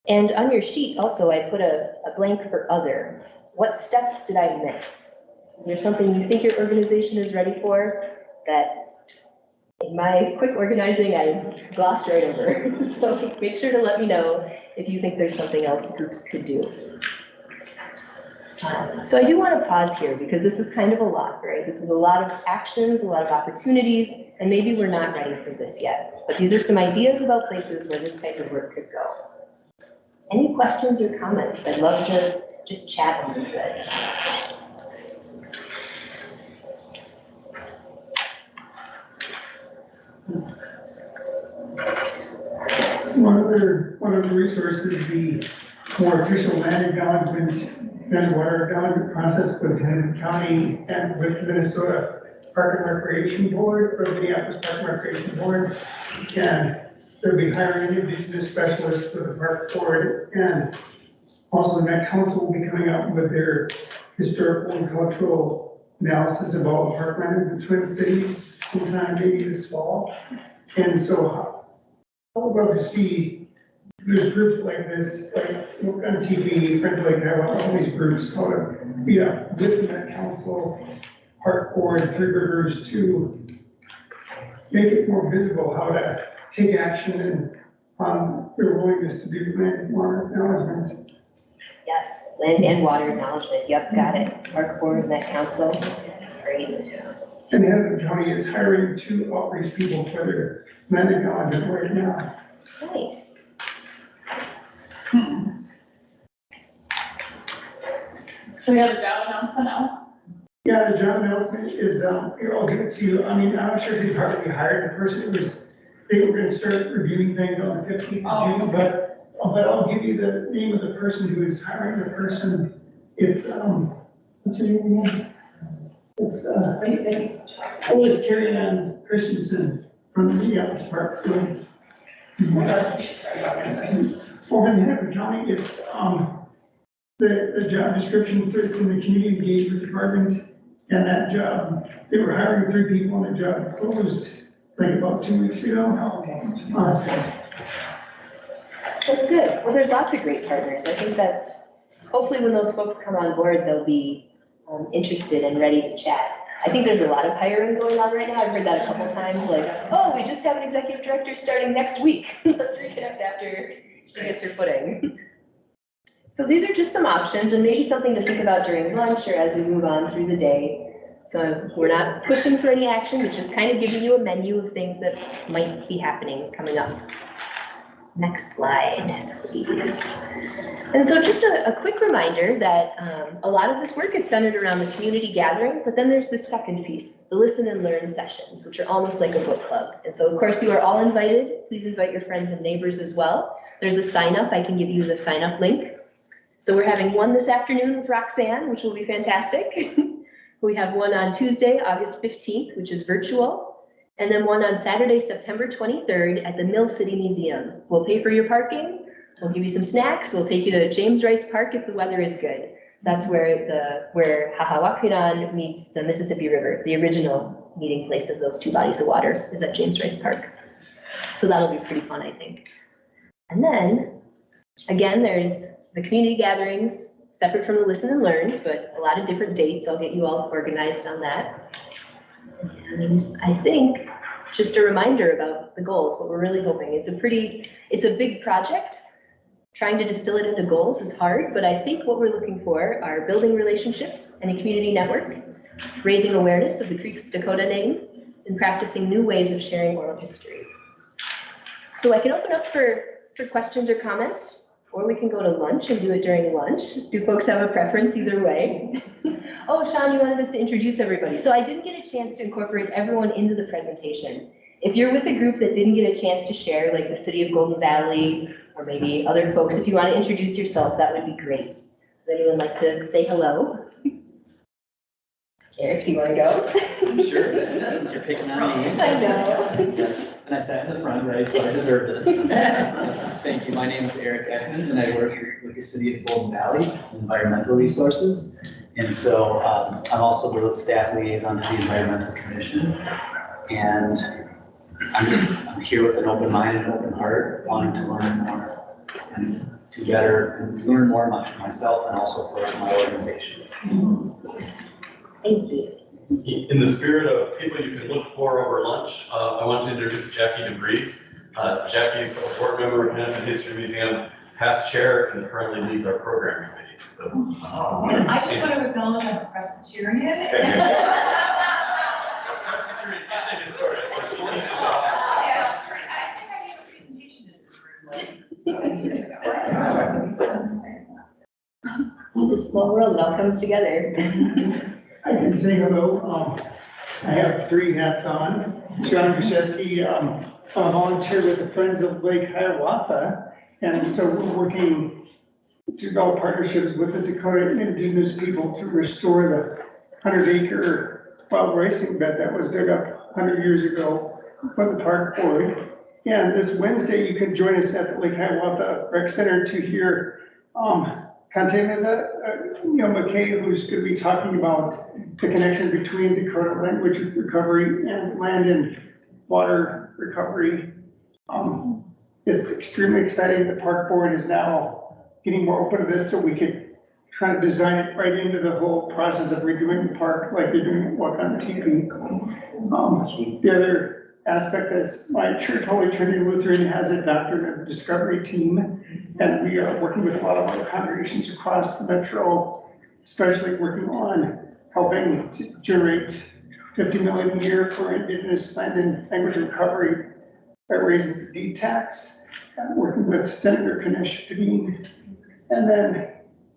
Speaker 1: And on your sheet also, I put a blank for other. What steps did I miss? Is there something you think your organization is ready for that in my quick organizing, I glossed right over? So make sure to let me know if you think there's something else groups could do. So I do want to pause here because this is kind of a lot, right? This is a lot of actions, a lot of opportunities, and maybe we're not ready for this yet. But these are some ideas about places where this type of work could go. Any questions or comments? I'd love to just chat a little bit.
Speaker 7: One of the resources, the more official land acknowledgement and water acknowledgement process with Hennepin County and with the Minnesota Park and Recreation Board, or Minneapolis Park and Recreation Board. And they'll be hiring indigenous specialists for the park board, and also the Met Council will be coming out with their historical and cultural analysis of all the parkland in the Twin Cities sometime maybe this fall. And so I would love to see there's groups like this, like on TV, Friends Like that, all these groups, how to, with the Met Council, Park Board, Three Rivers, to make it more visible how to take action and their willingness to do land and water acknowledgement.
Speaker 1: Yes, land and water acknowledgement. Yep, got it. Park Board, Met Council. Great.
Speaker 7: And Hennepin County is hiring 2 outreach people for their land acknowledgement right now.
Speaker 1: Nice.
Speaker 8: So we have a job announcement now?
Speaker 7: Yeah, the job announcement is, here, I'll give it to you. I mean, I'm not sure if they've already hired the person. They were gonna start reviewing things on the 15th of June, but I'll give you the name of the person who is hiring the person. It's, what's her name again? It's, it's Carrie Ann Christensen from the Minneapolis Park. Over in Hennepin County, it's, the job description fits in the community engagement department, and that job, they were hiring 3 people, and the job closed like about 2 weeks ago.
Speaker 1: That's good. Well, there's lots of great partners. I think that's, hopefully when those folks come on board, they'll be interested and ready to chat. I think there's a lot of hiring going on right now. I've heard that a couple times, like, oh, we just have an executive director starting next week. Let's reconnect after she gets her footing. So these are just some options and maybe something to think about during lunch or as we move on through the day. So we're not pushing for any action, but just kind of giving you a menu of things that might be happening coming up. Next slide, please. And so just a quick reminder that a lot of this work is centered around the community gathering, but then there's the second piece, the listen and learn sessions, which are almost like a book club. And so of course you are all invited. Please invite your friends and neighbors as well. There's a sign up. I can give you the sign up link. So we're having one this afternoon with Roxanne, which will be fantastic. We have one on Tuesday, August 15th, which is virtual. And then one on Saturday, September 23rd at the Mill City Museum. We'll pay for your parking. We'll give you some snacks. We'll take you to James Rice Park if the weather is good. That's where Wakpadan meets the Mississippi River. The original meeting place of those 2 bodies of water is at James Rice Park. So that'll be pretty fun, I think. And then, again, there's the community gatherings, separate from the listen and learns, but a lot of different dates. I'll get you all organized on that. And I think just a reminder about the goals, what we're really hoping. It's a big project. Trying to distill it into goals is hard, but I think what we're looking for are building relationships and a community network, raising awareness of the Creek's Dakota name, and practicing new ways of sharing oral history. So I can open up for questions or comments, or we can go to lunch and do it during lunch. Do folks have a preference either way? Oh, Sean, you wanted us to introduce everybody. So I didn't get a chance to incorporate everyone into the presentation. If you're with a group that didn't get a chance to share, like the City of Golden Valley, or maybe other folks, if you want to introduce yourself, that would be great. Would anyone like to say hello? Eric, do you want to go?
Speaker 12: Sure, you're picking on me.
Speaker 1: I know.
Speaker 12: Yes, and I sat in the front, right, so I deserve this. Thank you, my name is Eric Ekman, and I work with the City of Golden Valley Environmental Resources. And so I'm also the staff liaison to the Environmental Commission. And I'm here with an open mind and open heart, wanting to learn more and do better and learn more about myself and also for my organization.
Speaker 1: Thank you.
Speaker 3: In the spirit of people you can look for over lunch, I want to introduce Jackie DeVries. Jackie's a board member of Hennepin History Museum, past chair, and currently leads our program committee. So,
Speaker 9: I just want to acknowledge I'm a Presbyterian.
Speaker 3: Presbyterian and a historian, but she teaches us.
Speaker 9: I think I gave a presentation in this room.
Speaker 1: It's a small world, it all comes together.
Speaker 7: I can say hello. I have 3 hats on. John Krzyzewski, I'm a volunteer with the Friends of Lake Hiawatha. And so we're working to develop partnerships with the Dakota indigenous people to restore the 100-acre wild racing bed that was dug up 100 years ago by the park board. And this Wednesday, you can join us at the Lake Hiawatha Rec Center to hear Kantemeza McKay, who's going to be talking about the connection between Dakota language recovery and land and water recovery. It's extremely exciting. The park board is now getting more open to this, so we could try to design it right into the whole process of redoing the park like they're doing at Wakpadan TV. The other aspect is my church, Holy Trinity Lutheran, has a Doctrine of Discovery team, and we are working with a lot of other congregations across the metro, especially working on helping to generate 50 million a year for indigenous land and language recovery by raising the deed tax, working with Senator Kanish Padine. And then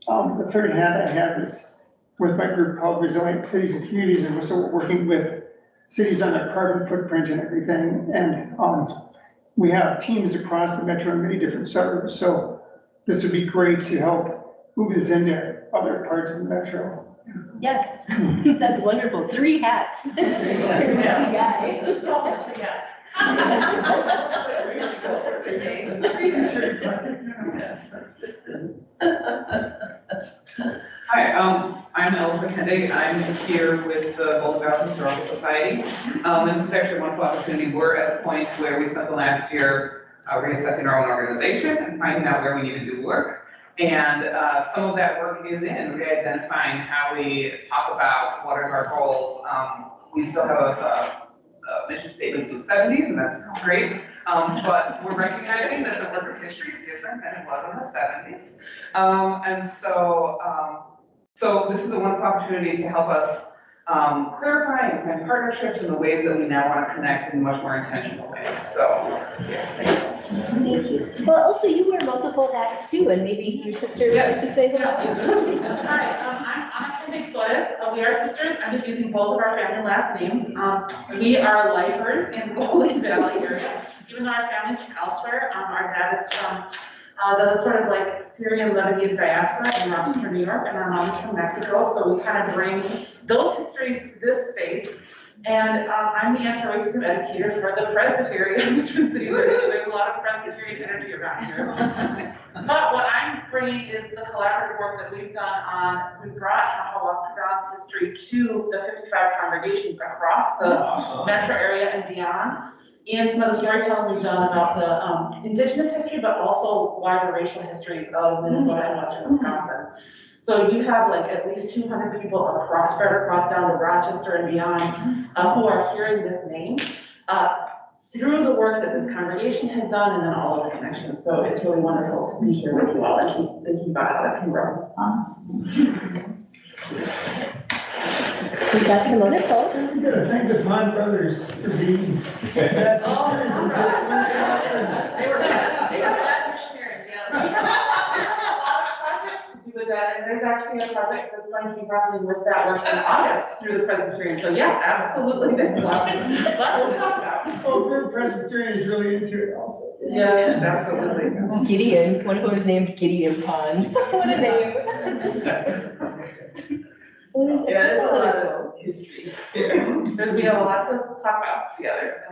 Speaker 7: the third hat I have is with my group called Resilient Cities and Communities, and so we're working with cities on their carbon footprint and everything. And we have teams across the metro in many different suburbs. So this would be great to help move this into other parts of the metro.
Speaker 1: Yes, that's wonderful. 3 hats.
Speaker 13: Hi, I'm Elsa Kendig. I'm here with the Golden Valley Historical Society. And this is actually a wonderful opportunity. We're at a point where we spent the last year reassessing our own organization and finding out where we need to do work. And some of that work is in re-identifying how we talk about what are our goals. We still have a mission statement from the 70s, and that's great. But we're recognizing that the work of history is different than it was in the 70s. And so this is a wonderful opportunity to help us clarify and find partnerships in the ways that we now want to connect in much more intentional ways. So, yeah.
Speaker 1: Thank you. Well, also you wear multiple hats too, and maybe your sister would like to say hello.
Speaker 14: Hi, I'm Anna Flores. We are sisters. I'm just using both of our family last names. We are lifers in the Golden Valley area. Even though our family's from elsewhere, our dad is from the sort of like Syrian Lebanese diaspora in Rochester, New York, and our mom is from Mexico. So we kind of bring those histories to this space. And I'm the anti-racism educator for the Presbyterian of Twin Cities. There's a lot of Presbyterian energy around here. But what I'm bringing is the collaborative work that we've done on, we brought Wakpadan's history to the 55 congregations across the metro area and beyond. And some of the storytelling we've done about the indigenous history, but also wider racial histories of Minnesota and Western Wisconsin. So you have like at least 200 people spread across down to Rochester and beyond who are hearing this name through the work that this congregation has done and then all its connections. So it's really wonderful to be here with you all and keep thinking about how it can grow.
Speaker 1: We've got some other folks.
Speaker 7: I'm gonna thank the Pond Brothers for being bad missionaries and
Speaker 14: They were bad missionaries, yeah. With that, and there's actually a project that's going to be happening with that work in August through the Presbyterian. So yeah, absolutely, there's a lot we'll talk about.
Speaker 7: So group Presbyterian is really into it also.
Speaker 14: Yes, absolutely.
Speaker 1: Gideon, one of them was named Gideon Pond. What a name.
Speaker 10: Yeah, there's a lot of history.
Speaker 14: Because we have a lot to talk about together.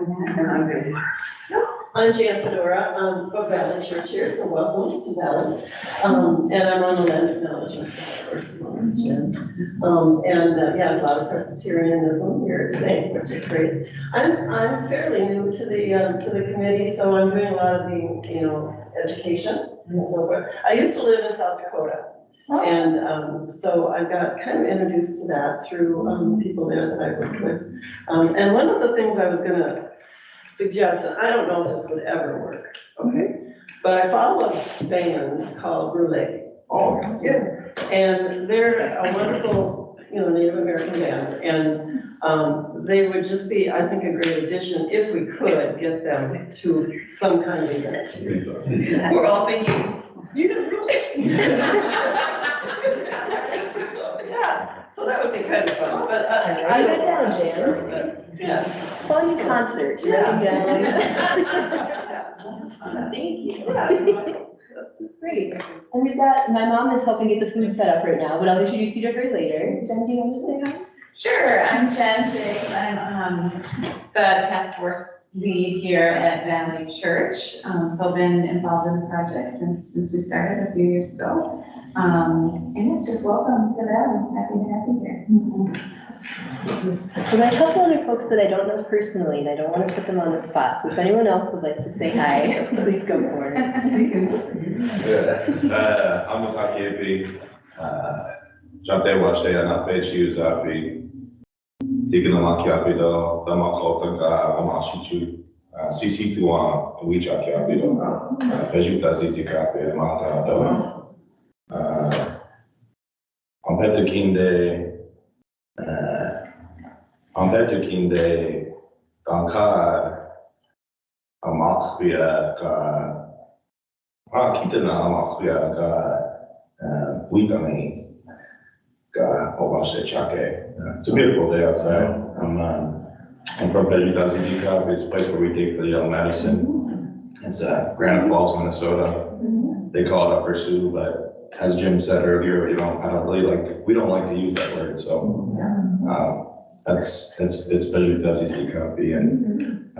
Speaker 10: I'm Jan Fedora, from Valley Church here, so welcome to Valley. And I'm on the land acknowledgement task force. Yeah, a lot of Presbyterianism here today, which is great. I'm fairly new to the committee, so I'm doing a lot of the, education and so forth. I used to live in South Dakota. And so I got kind of introduced to that through people there that I worked with. And one of the things I was gonna suggest, and I don't know if this would ever work, okay? But I follow a band called Brule. Oh, yeah. And they're a wonderful, Native American band. And they would just be, I think, a great addition if we could get them to some kind of event. We're all thinking, you know, Brule. Yeah, so that was kind of fun, but
Speaker 1: I wrote it down, Jan.
Speaker 10: But, yeah.
Speaker 1: Fun concert.
Speaker 10: Yeah.
Speaker 1: Thank you. Great. And we've got, my mom is helping get the food set up right now, but I'll introduce you to her later. Jen, do you want to say hi?
Speaker 9: Sure, I'm Jen Diggs. I'm the task force lead here at Valley Church. So I've been involved in the project since we started a few years ago. And just welcome to them. Happy to have you here.
Speaker 1: So there are a couple other folks that I don't know personally, and I don't want to put them on the spot. So if anyone else would like to say hi, please go for it.
Speaker 6: I'm a Kakepi. Jante Washte, Anape, Chiuzapi, Tiganamakiapi, the Makotaka, Amashichu, Sisi Tuan, Wichakiapi, Pejuta Zizikapi, Mata, Ampetukinde, Dankar, Amaxbia, Kitana, Amaxbia, Wikami, Obashe Chake. It's a beautiful day outside. I'm from Pejuta Zizikapi. It's a place where we dig for the young medicine. It's Granite Falls, Minnesota. They call it Upper Sioux, but as Jim said earlier, we don't like to use that word, so it's Pejuta Zizikapi, and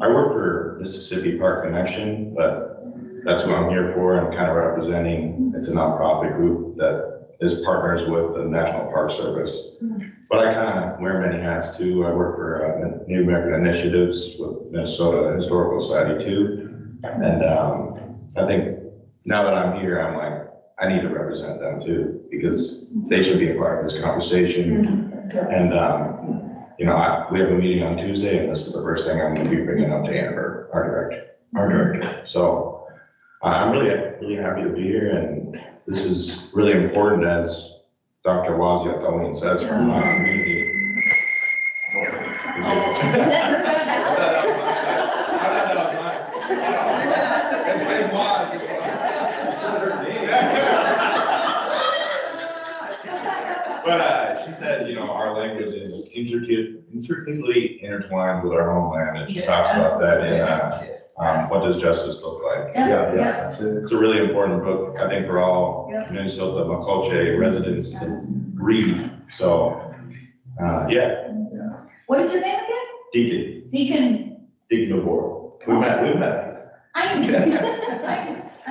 Speaker 6: I work for Mississippi Park Connection, but that's what I'm here for. I'm kind of representing. It's a nonprofit group that is partners with the National Park Service, but I kind of wear many hats too. I work for Native American Initiatives with Minnesota Historical Society too, and I think now that I'm here, I'm like, I need to represent them too, because they should be a part of this conversation. And, we have a meeting on Tuesday, and this is the first thing I'm going to be bringing up to Amber, our director. So I'm really happy to be here, and this is really important, as Dr. Wazia Tawin says, from our community. But she says, our language is intricately intertwined with our homeland, and she talks about that in What Does Justice Look Like? Yeah. It's a really important book, I think, for all Minnesota Makoche residents to read. So, yeah.
Speaker 8: What is your name again?
Speaker 6: Deacon.
Speaker 8: Deacon.
Speaker 6: DeVore. We met.
Speaker 8: I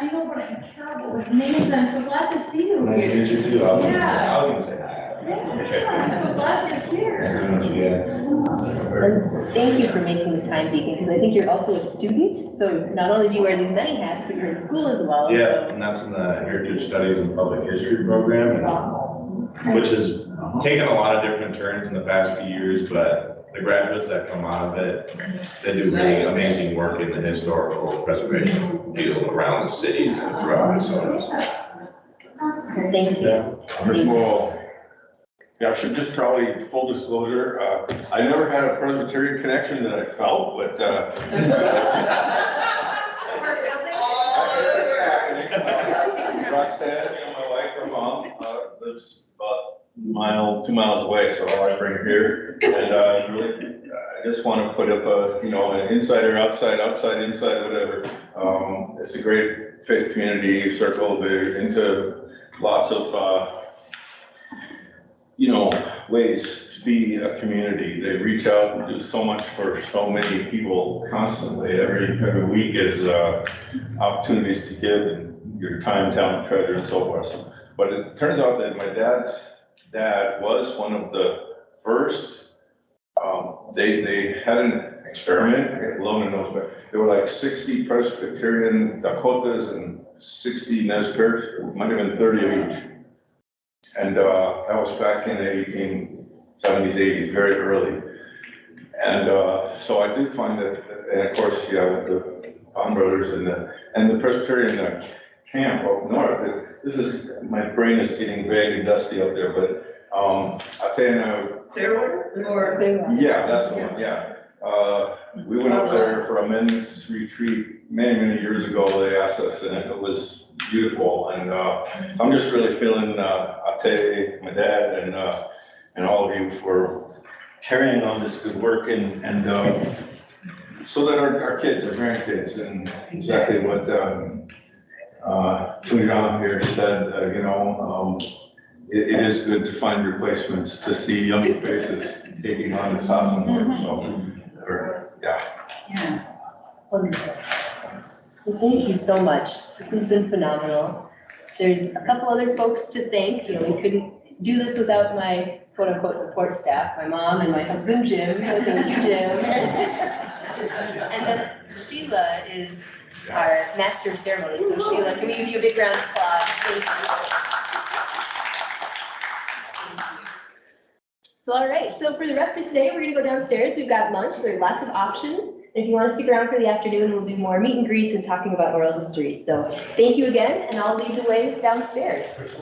Speaker 8: know, but I'm terrible with names. I'm so glad to see you.
Speaker 6: Nice to meet you too. I was
Speaker 8: Yeah.
Speaker 6: gonna say hi.
Speaker 8: I'm so glad you're here.
Speaker 6: Nice to meet you, yeah.
Speaker 1: And thank you for making the time, Deacon, because I think you're also a student. So not only do you wear these many hats, but you're in school as well.
Speaker 6: Yeah,
Speaker 1: So.
Speaker 6: and that's in the Heritage Studies and Public History program, which has taken a lot of different turns in the past few years, but the graduates that come out of it, they do really amazing work in the historical preservation field around the cities and throughout Minnesota.
Speaker 1: Thank you.
Speaker 6: Yeah.
Speaker 15: First of all, I should just probably, full disclosure, I never had a Presbyterian connection that I felt, but, Roxanne, my wife, her mom, lives about 2 miles away, so I bring her here. And, really, I just want to put up an insider, outside, inside, whatever. It's a great faith community circle. They're into lots of, ways to to be a community. They reach out and do so much for so many people constantly. Every week is opportunities to give and your time, talent, treasure, and so forth. So, but it turns out that my dad's dad was one of the first. They had an experiment. I get Lona knows, but there were like 60 Presbyterian Dakotas and 60 Nez Perce, might have been 30 of each. And that was back in the 1870s, 80s, very early. And so I do find that, and of course, yeah, with the Bond Brothers and the Presbyterian camp up north, this is, my brain is getting vague and dusty up there, but I'll tell you now.
Speaker 10: Clearwater or?
Speaker 15: Yeah, that's the one, yeah. We went up there for a men's retreat many years ago. They asked us, and it was beautiful. And I'm just really feeling Ate, my dad, and all of you for carrying on this good work and so that our kids, our grandkids, and exactly what Tunjam here said, you know, it is good to find replacements, to see young faces taking on this awesome work. So, yeah.
Speaker 1: Wonderful. Well, thank you so much. This has been phenomenal. There's a couple other folks to thank. You know, we couldn't do this without my quote unquote support staff, my mom and my husband, Jim. So thank you, Jim. And then Sheila is our master of ceremonies. So Sheila, can we give you a big round of applause? Thank you. So, all right, so for the rest of today, we're gonna go downstairs. We've got lunch, there are lots of options. If you wanna stick around for the afternoon, we'll do more meet and greets and talking about oral history. So thank you again, and I'll lead the way downstairs.